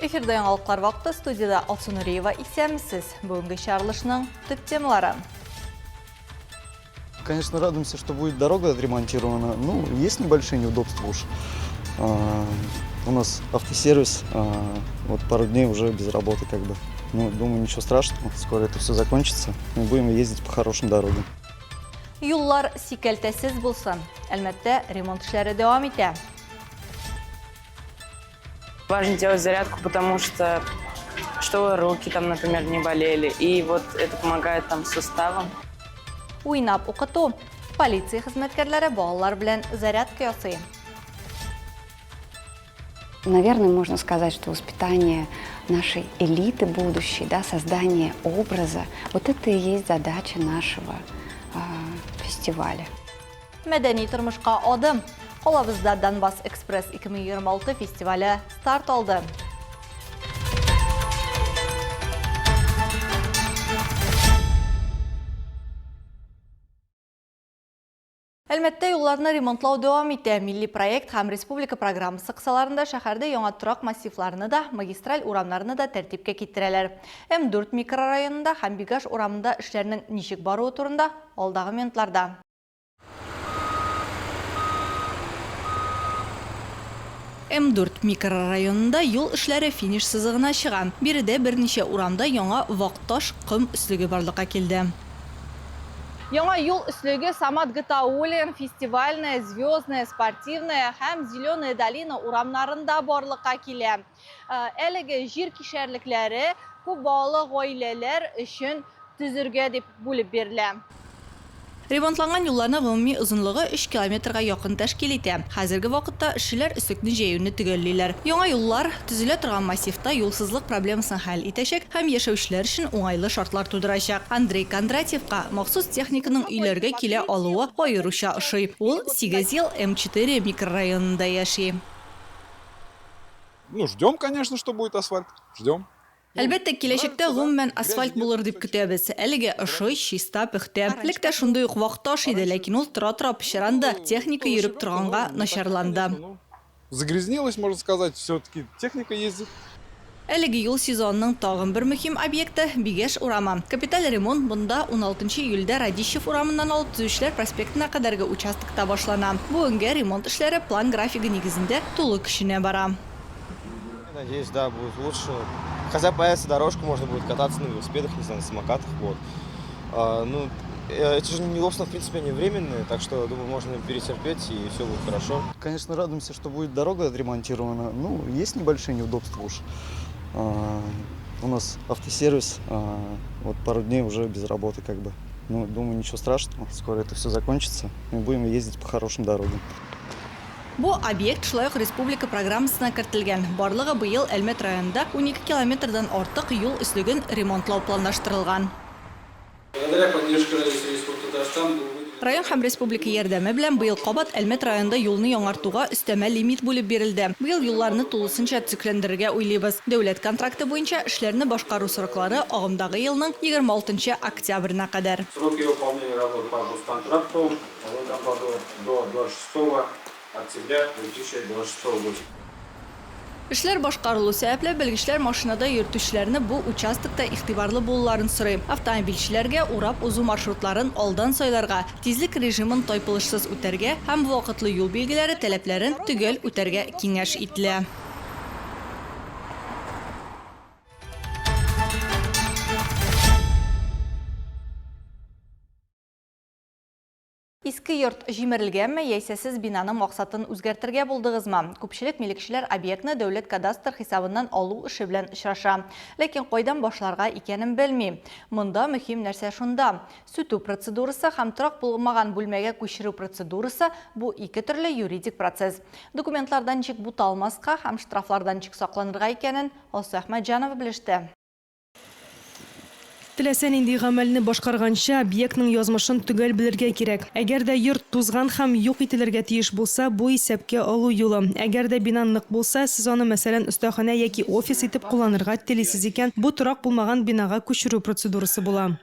Эфирде яңалыклар вакыты, студияда Алсу Нуриева исәмсез. Бүгенге чаралышның төп темалары. Конечно, радуемся, что будет дорога отремонтирована. Ну, есть небольшие неудобства уж. У нас автосервис, вот пару дней уже без работы как бы. Ну, думаю, ничего страшного. Скоро это все закончится. Мы будем ездить по хорошим дорогам. Юллар сикәлтәсез булсын. Әлбәттә, ремонт эшләре дәвам итә. Важно делать зарядку, потому что чтобы руки там, например, не болели. И вот это помогает там суставам. Уйнап укыту. Полиция хезмәткәрләре балалар белән зарядка ясый. Наверное, можно сказать, что воспитание нашей элиты будущей, да, создание образа, вот это и есть задача нашего фестиваля. Мәдәни тормышка адым. Калабызда Донбасс Экспресс 2026 фестивале старт алды. Әлбәттә, юлларны ремонтлау дәвам итә. Милли проект һәм республика программасы кысаларында шәһәрдә яңа торак массивларны да, магистраль урамнарны да тәртипкә китерәләр. М4 микрорайонында һәм Бигаш урамында эшләрнең ничек баруы турында алдагы минутларда. М4 микрорайонында юл эшләре финиш сызыгына чыга. Биредә берничә урамда яңа вак-таш ком өслеге барлыкка килде. Яңа юл өслеге Самат Гатауллин, фестивальная, звездная, спортивная һәм зеленая долина урамнарында барлыкка килә. Әлеге җир кишәрлекләре күп балалы гаиләләр өчен төзергә дип бүлеп бирелә. Ремонтланган юлларны гомуми озынлыгы 3 километрга якын тәшкил итә. Хәзерге вакытта эшчеләр өстекне җәюне төгәллиләр. Яңа юллар төзелә торган массивта юлсызлык проблемасын хәл итәчәк һәм яшәүчеләр өчен уңайлы шартлар тудырачак. Андрей Кондратьевка махсус техниканың өйләргә килә алуы аеруча ошый. Ул 8 ел М4 микрорайонында яши. Ну, ждем, конечно, что будет асфальт. Ждем. Әлбәттә, киләчәктә гомумән асфальт булыр дип көтәбез. Әлегә ошый чиста пөхтә. Лектә шундый ук вак-таш иде, ләкин ул тора-тора пычранды. Техника йөреп торганга начарланды. Загрязнилось, можно сказать, все-таки техника ездит. Әлеге юл сезонының тагын бер мөһим объекты Бигаш урамы. Капиталь ремонт бунда 16 июльдә Радищев урамыннан алып Төзүчеләр проспектына кадәрге участокта башлана. Бүгенге ремонт эшләре план графигы нигезендә тулы көченә бара. Надеюсь, да, будет лучше. Хотя появится дорожка, можно будет кататься на велосипедах, не знаю, на самокатах. Вот. Ну, эти же неудобства, в принципе, они временные, так что, думаю, можно перетерпеть, и все будет хорошо. Конечно, радуемся, что будет дорога отремонтирована. Ну, есть небольшие неудобства уж. У нас автосервис, вот пару дней уже без работы как бы. Ну, думаю, ничего страшного. Скоро это все закончится. Мы будем ездить по хорошим дорогам. Бу объект шулай ук республика программасына кертелгән. Барлыгы быел Әлмәт районында 12 километрдан артык юл өслеген ремонтлау планлаштырылган. Район һәм республика ярдәме белән быел кабат Әлмәт районында юлны яңартуга өстәмә лимит бүлеп бирелде. Быел юлларны тулысынча төзекләндерергә уйлыйбыз. Дәүләт контракты буенча эшләрне башкару сроклары агымдагы елның 26 октябрьна кадәр. Сроки выполнения работ по госконтракту в этом году до 26 октября 2026 года. Эшләр башкарылу сәбәпле белгечләр машинада йөртүчеләрне бу участокта игътибарлы булуларын сорый. Автомобильчеләргә урап узу маршрутларын алдан сайларга, тизлек режимын тайпылышсыз үтәргә һәм вакытлы юл билгеләре таләпләрен төгәл үтәргә киңәш ителә. Иске йорт җимерелгәнме, яисә сез бинаның максатын үзгәртергә булдыгызмы? Күпчелек милекчеләр объектны дәүләт кадастр хисабыннан алу эше белән очраша. Ләкин кайдан башларга икәнен белми. Монда мөһим нәрсә шунда. Сүтү процедурасы һәм торак булмаган бүлмәгә күчерү процедурасы бу ике төрле юридик процесс. Документлардан ничек буталмаска һәм штрафлардан ничек сакланырга икәнен Алсу Әхмәтҗанова белеште. Теләсә нинди гамәлне башкарганча объектның язмышын төгәл белергә кирәк. Әгәр дә йорт тузган һәм юк ителергә тиеш булса, бу исәпкә алу юлы. Әгәр дә бина нык булса, сез аны мәсәлән өстәханә яки офис итеп кулланырга телисез икән, бу торак булмаган бинага күчерү процедурасы була.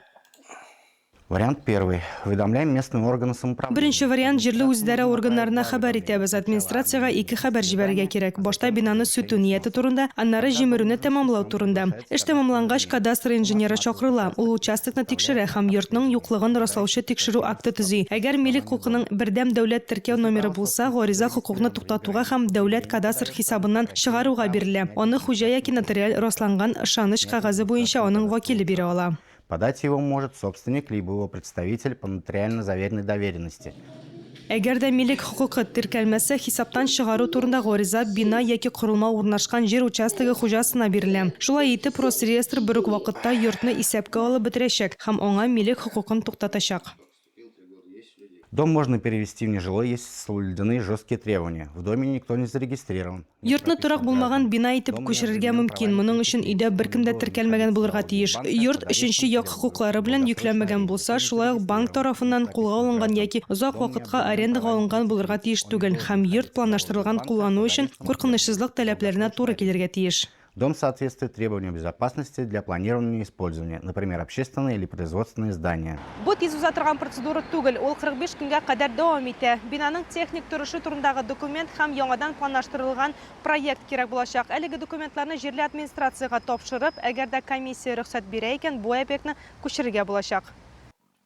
Вариант первый. Уведомляем местные органы самоуправления. Беренче вариант җирле үзидарә органнарына хәбәр итәбез. Администрацияга 2 хәбәр җибәрергә кирәк. Башта бинаны сүтү нияте турында, аннары җимерүне тәмамлау турында. Эш тәмамлангач, кадастр инженеры чакырыла. Ул участокны тикшерә һәм йортның юклыгын раслаучы тикшерү акты төзи. Әгәр милек хукукының бердәм дәүләт теркәү номеры булса, гариза хукукны туктатуга һәм дәүләт кадастр хисабыннан чыгаруга бирелә. Аны хуҗа яки нотариаль расланган ышаныч кәгазе буенча аның вакилы бирә ала. Подать его может собственник либо его представитель по нотариально заверенной доверенности. Әгәр дә милек хукукы теркәлмәсә, хисаптан чыгару турында гариза бина яки корылма урнашкан җир участогы хуҗасына бирелә. Шулай итеп, Росреестр бер үк вакытта йортны исәпкә алып бетерәчәк һәм аңа милек хукукын туктатачак. Дом можно перевести в нежилой, если соблюдены жесткие требования. В доме никто не зарегистрирован. Йортны торак булмаган бина итеп күчерергә мөмкин. Моның өчен өйдә беркем дә теркәлмәгән булырга тиеш. Йорт өченче як хукуклары белән йөкләнмәгән булса, шулай ук банк тарафыннан кулга алынган яки озак вакытка арендага алынган булырга тиеш түгел һәм йорт планлаштырылган куллану өчен куркынычсызлык таләпләренә туры килергә тиеш. Дом соответствует требованиям безопасности для планирования и использования, например, общественные или производственные здания. Бу тиз уза торган процедура түгел, ул 45 көнгә кадәр дәвам итә. Бинаның техник торышы турындагы документ һәм яңадан планлаштырылган проект кирәк булачак. Әлеге документларны җирле администрацияга тапшырып, әгәр дә комиссия рөхсәт бирә икән, бу объектны күчерергә булачак.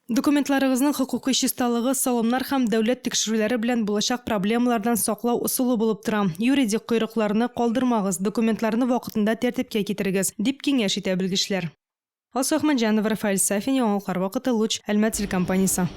Документларыгызның хукукый чисталыгы, салымнар һәм дәүләт тикшерүләре белән булачак проблемалардан саклау усулы булып тора. Юридик койрыкларны калдырмагыз, документларны вакытында тәртипкә китерегез, дип киңәш итә белгечләр. Алсу Ахмаджанова, Рафаэль Сафин, Яңалыклар вакыты, Луч, Әлмәт телекомпаниясе.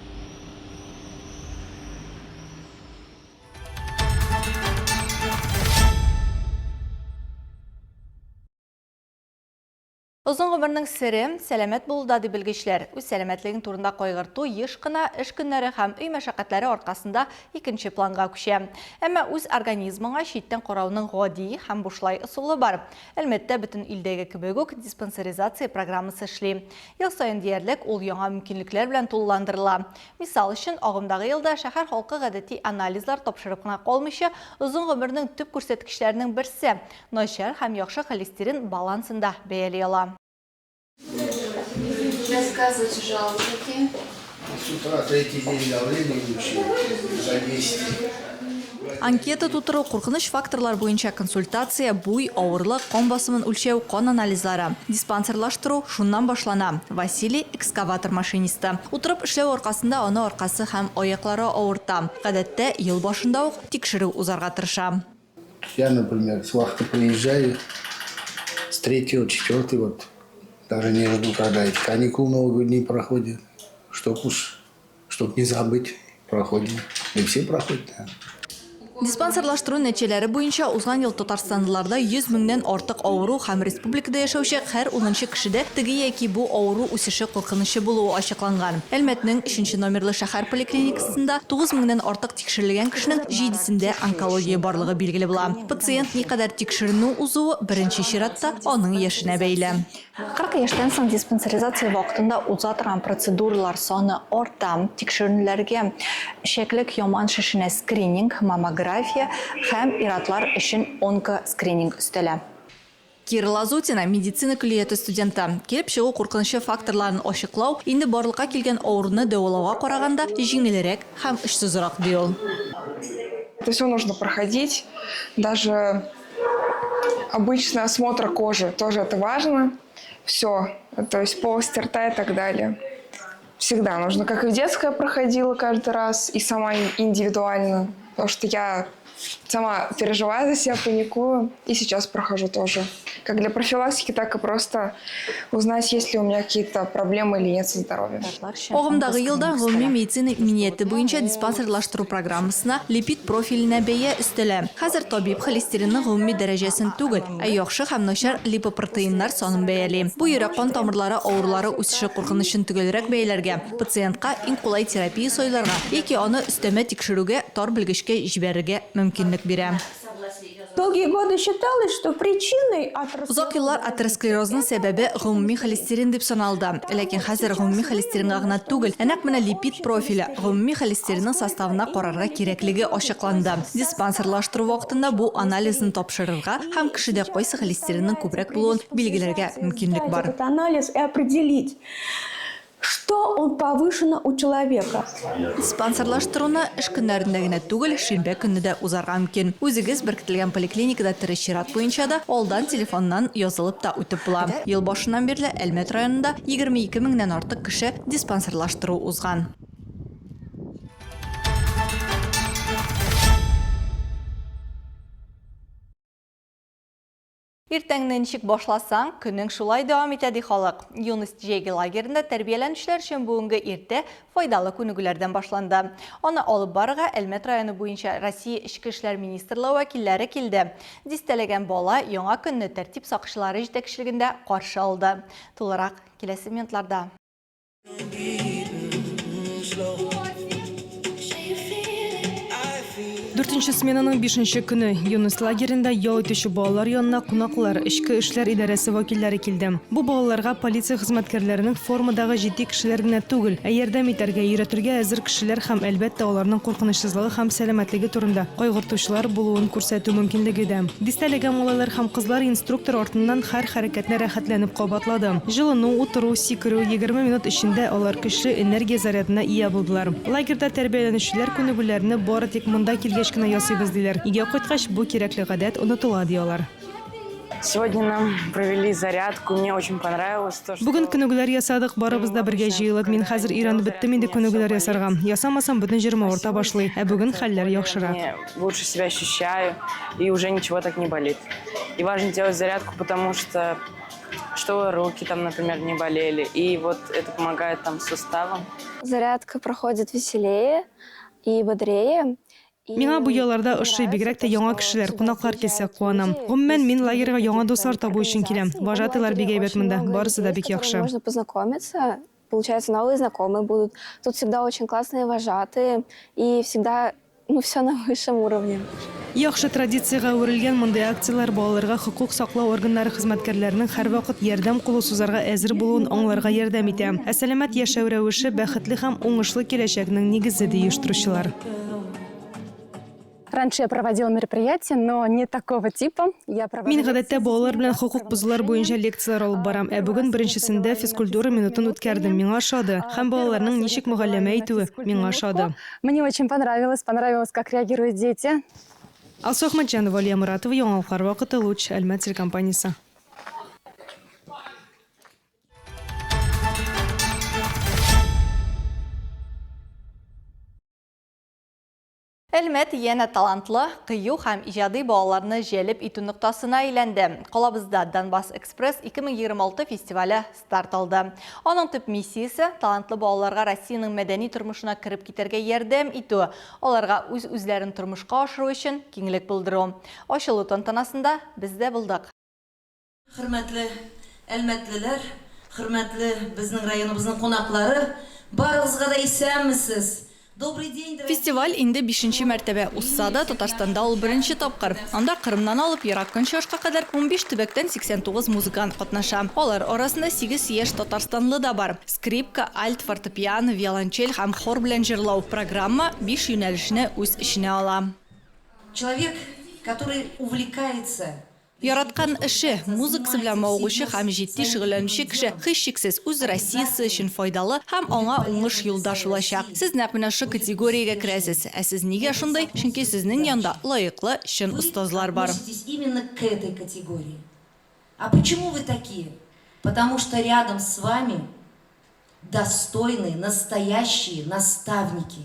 Uzun gümürnің siri, sələmət bulda di bilgiçlər. Üz sələmətliğin turunda qoyğırtu, yiş qına, iş günləri həm üy məşəqqətləri orqasında ikinci planga küşə. Əmə üz organizmına şitten qorauның ғodi həm boşlay usulü var. Əlməttə bütün ildəgi kübөгük dispensarizasiya programısı işli. Yıl sayın deyərlik ol yağa mümkünlüklər bilən tullandırıla. Misal üçün, ağımдағы yılda şəhər halkı qədəti analizlar topşırıqına qolmışı uzun gümürnің tüp kürsətkişlərinin birisi. Noşər həm yaxşı xolisterin balansında bəyəliyola. Рассказывать жалобники. С утра третий день давление учили за 10. Анкета тутыру қорқыныш факторлар бойынша консультация, буй, ауырлық, қон басымын өлшеу, қон анализлары. Диспансерлаштыру шуннан башлана. Василий экскаватор машинисті. Утырып ішлеу орқасында оны орқасы һәм аяқлары ауырта. Ғадәтті ел башында оқ текшеру узарға тырыша. Я, например, с вахты приезжаю, с 3-го, 4-го, вот, даже не жду, когда эти каникулы много дней проходят, чтоб не забыть, проходим. И все проходят, да. Диспансерлаштыру нәтижеләре буенча узган ел Татарстандыларда 100 меңнән артык авыру һәм республикада яшәүче һәр 10нчы кешедә теге яки бу авыру үсеше куркынычлы булуы ачыкланган. Әлмәтнең 3 номерлы шәһәр поликлиникасында 9 меңнән артык тикшерелгән кешенең 7сендә онкология барлыгы билгеле була. Пациент никадәр тикшеренү узуы беренче чиратта аның яшенә бәйле. 40 яшьтән соң диспансеризация вакытында уза торган процедуралар саны арта. Тикшеренүләргә шәклек яман шешенә скрининг, маммография һәм иратлар өчен онкоскрининг өстәлә. Кира Лазутина, медицина күлияты студенты. Келіп шығу қорқынышы факторларын ошықлау, инде барлыққа келген ауырыны дәуалауға қарағанда жеңілірек һәм ішсізірақ дейол. Это все нужно проходить. Даже обычный осмотр кожи тоже это важно. Все, то есть полость рта и так далее. Всегда нужно, как и в детское проходила каждый раз, и сама индивидуально. Потому что я сама переживаю за себя, паникую, и сейчас прохожу тоже. Как для профилактики, так и просто узнать, есть ли у меня какие-то проблемы или нет со здоровьем. Оғымдағы елда ғылыми медицина иминияты бойынша диспансерлаштыру программасына липид профиліне бәйе үстілі. Қазір табиб холестеринның ғылыми дәрежесін түгіл, айоқшы һәм нашар липопротеиннар сонын бәйәлі. Бұ йөрәк қан тамырлары ауырлары үсіші қорқынышын түгелірек бәйләргә, пациентқа иң кулай терапия сойларға, яки аны үстәмә тикшерүгә, тар белгешкә җибәрергә мөмкинлек бирә. Долгие годы считалось, что причиной Узак еллар атеросклерозның сәбәбе гомуми холестерин дип саналды. Ләкин хәзер гомуми холестеринга гына түгел, әнәк менә липид профиле гомуми холестеринның составына карарга кирәклеге ачыкланды. Диспансерлаштыру вакытында бу анализны тапшырырга һәм кешедә кайсы холестеринның күбрәк булуын билгеләргә мөмкинлек бар. Анализ и определить, что он повышено у человека. Диспансерлаштыруны эш көннәрендә генә түгел, шимбә көнне дә узарга мөмкин. Үзегез беркетелгән поликлиникада тырыш чират буенча да алдан телефоннан язылып та үтеп була. Ел башыннан бирле Әлмәт районында 22 меңнән артык кеше диспансерлаштыру узган. Иртәңне ничек башласаң, көнең шулай дәвам итә ди халык. Юность җәйге лагерында тәрбияләнүчеләр өчен бүгенге иртә файдалы күнегүләрдән башланды. Аны алып барырга Әлмәт районы буенча Россия Эчке эшләр министрлыгы вәкилләре килде. Дистәләгән бала яңа көнне тәртип сакчылары җитәкчелегендә каршы алды. Тулырак киләсе минутларда. 4-нче сменаның 5-нче көне Юность лагерында ял итүче балалар янына кунаклар Эчке эшләр идарәсе вәкилләре килде. Бу балаларга полиция хезмәткәрләренең формадагы җитди кешеләр генә түгел, ярдәм итәргә, өйрәтергә әзер кешеләр һәм әлбәттә аларның куркынычсызлыгы һәм сәламәтлеге турында кайгыртучылар булуын күрсәтү мөмкинлеге дә. Дистәләгән малайлар һәм кызлар инструктор артыннан һәр хәрәкәтне рәхәтләнеп кабатлады. Җылыну, утыру, сикерү 20 минут эчендә алар көчле энергия зарядына ия булдылар. Лагерда тәрбияләнүчеләр күнегүләрне бары тик монда килгәч кенә ясыйбыз диләр. Игә кайткач бу кирәкле гадәт онытыла диялар. Сегодня нам провели зарядку, мне очень понравилось то, что... Бүген күнегүләр ясадык, барыбыз да бергә җыелып, мин хәзер өйрәнеп беттем инде күнегүләр ясарга. Ясамасам бөтен җирем авырта башлый, ә бүген хәлләр яхшырак. Я лучше себя ощущаю, и уже ничего так не болит. И важно делать зарядку, потому что чтобы руки там, например, не болели. И вот это помогает там суставам. Зарядка проходит веселее и бодрее. Миңа бу ялларда ошый бигрәк тә яңа кешеләр, кунаклар килсә куанам. Гомумән мин лагерьга яңа дуслар табу өчен киләм. Вожатыйлар бик әйбәт монда, барысы да бик яхшы. Можно познакомиться, получается, новые знакомые будут. Тут всегда очень классные вожатые и всегда все на высшем уровне. Яхшы традициягә үрелгән мондай акциялар балаларга хукук саклау органнары хезмәткәрләренең һәрвакыт ярдәм кулы сузарга әзер булуын аңларга ярдәм итә. Ә сәламәт яшәү рәвеше бәхетле һәм уңышлы киләчәкнең нигезе ди оештыручылар. Раньше я проводила мероприятия, но не такого типа. Мин гадәттә балалар белән хукук бозулар буенча лекциялар алып барам. Ә бүген беренчесендә физкультура минутын үткәрдем. Миңа ошады. Һәм балаларның ничек мөгалләмә итүе миңа ошады. Мне очень понравилось, как реагируют дети. Алсу Ахмаджанова, Алия Муратова, яңалыклар вакыты, Луч, Әлмәт телекомпаниясе. Әлмәт яна талантлы, кыю һәм иҗади балаларны җәлеп итү нуктасына әйләнде. Калабызда Донбасс Экспресс 2026 фестивале старт алды. Аның төп миссиясе талантлы балаларга Россиянең мәдәни тормышына кереп китәргә ярдәм итү, аларга үзләрен тормышка ашыру өчен киңлек булдыру. Ачылу тантанасында без дә булдык. Хөрмәтле әлмәтлеләр, хөрмәтле безнең районыбызның кунаклары, барыгызга да исәнмесез. Фестиваль инде 5-нче мәртәбә узса да, Татарстанда ул беренче тапкыр. Анда Кырымнан алып ерак Көнчыгышка кадәр 15 төбәктән 89 музыкант катнаша. Алар арасында 8 яшь татарстанлы да бар. Скрипка, альт, фортепиано, виолончель һәм хор белән җырлау. Программа 5 юнәлешне үз эченә ала. Человек, который увлекается Яраткан эше, музыкасы белән мавыгучы һәм җитди шөгыльләнүче кеше һичшиксез үз Россиясы өчен файдалы һәм аңа уңыш юлдаш булачак. Сез нәкъ менә шу категориягә керәсез. Ә сез нигә шундый? Чөнки сезнең янда лаеклы чын устазлар бар. Именно к этой категории. А почему вы такие? Потому что рядом с вами достойные, настоящие наставники.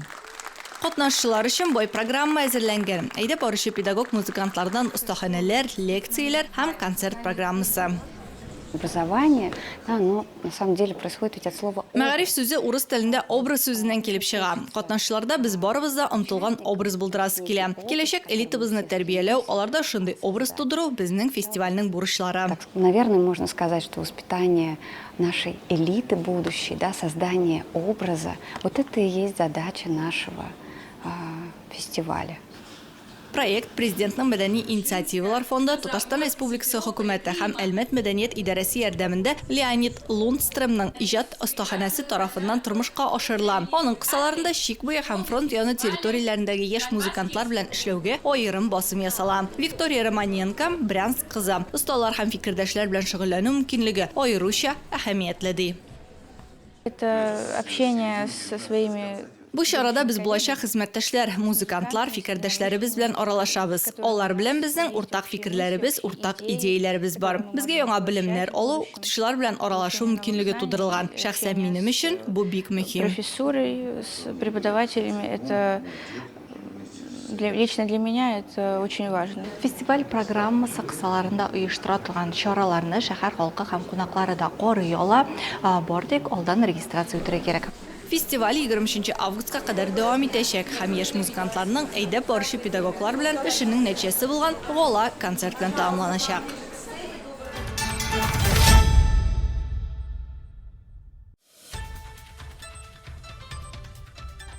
Катнашчылар өчен бай программа әзерләнгән. Әйдә баручы педагог-музыкантлардан остаханәләр, лекцияләр һәм концерт программасы. Образование, да, но на самом деле происходит ведь от слова Мәгариф сүзе урыс телендә образ сүзеннән килеп чыга. Катнашчыларда без барыбыз да омтылган образ булдырасы килә. Киләчәк элитабызны тәрбияләү, аларда шундый образ тудыру безнең фестивальнең бурычлары. Наверное, можно сказать, что воспитание нашей элиты будущей, да, создание образа, вот это и есть задача нашего фестиваля. Проект президентның мәдәни инициативалар фонды Татарстан Республикасы хөкүмәте һәм Әлмәт мәдәният идарәсе ярдәмендә Леонид Лундстромның иҗат остаханәсе тарафыннан тормышка ашырыла. Аның кысаларында чик буе һәм фронт яны территорияләрендәге яшь музыкантлар белән эшләүгә аерым басым ясала. Виктория Романенко, Брянск кызы, осталар һәм фикердәшләр белән шөгыльләнү мөмкинлеге аеруча әһәмиятле ди. Это общение со своими... Бу чарада biz булачак хезмәттәшләр, музыкантлар, фикердәшләребез белән аралашабыз. Алар белән безнең уртак фикерләребез, уртак идеяләребез бар. Безгә яңа белемнәр алу, укытучылар белән аралашу мөмкинлеге тудырылган. Шәхсән минем өчен бу бик мөһим. Профессурой, с преподавателями, это... Лично для меня это очень важно. Фестиваль программасы кысаларында оештыра торган чараларны шәһәр халкы һәм кунаклары да карый ала. Бардык, алдан регистрация үтәргә кирәк. Фестиваль 20 августка кадәр дәвам итәчәк һәм яшь музыкантларның әйдәп барышы педагоглар белән эшенең нәтиҗәсе булган гала концерт белән тәмамланачак.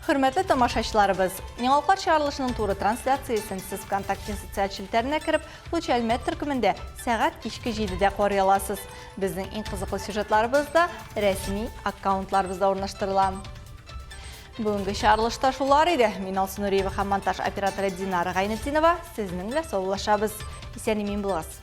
Хөрмәтле тамашачыларыбыз, Яңалыклар чыгарылышының туры трансляциясын сез ВКонтакте социаль челтәренә кереп, Луча Әлмәт төркемендә сәгать кичке 7-дә карый аласыз. Безнең иң кызыклы сюжетларыбыз да рәсми аккаунтларыбызда урнаштырыла. Бүгенге чыгарылышта шулар иде. Мин Алсу Нуриева һәм монтаж операторы Динара Гайнетдинова сезнең белән саулашабыз. Исән-имин булыгыз.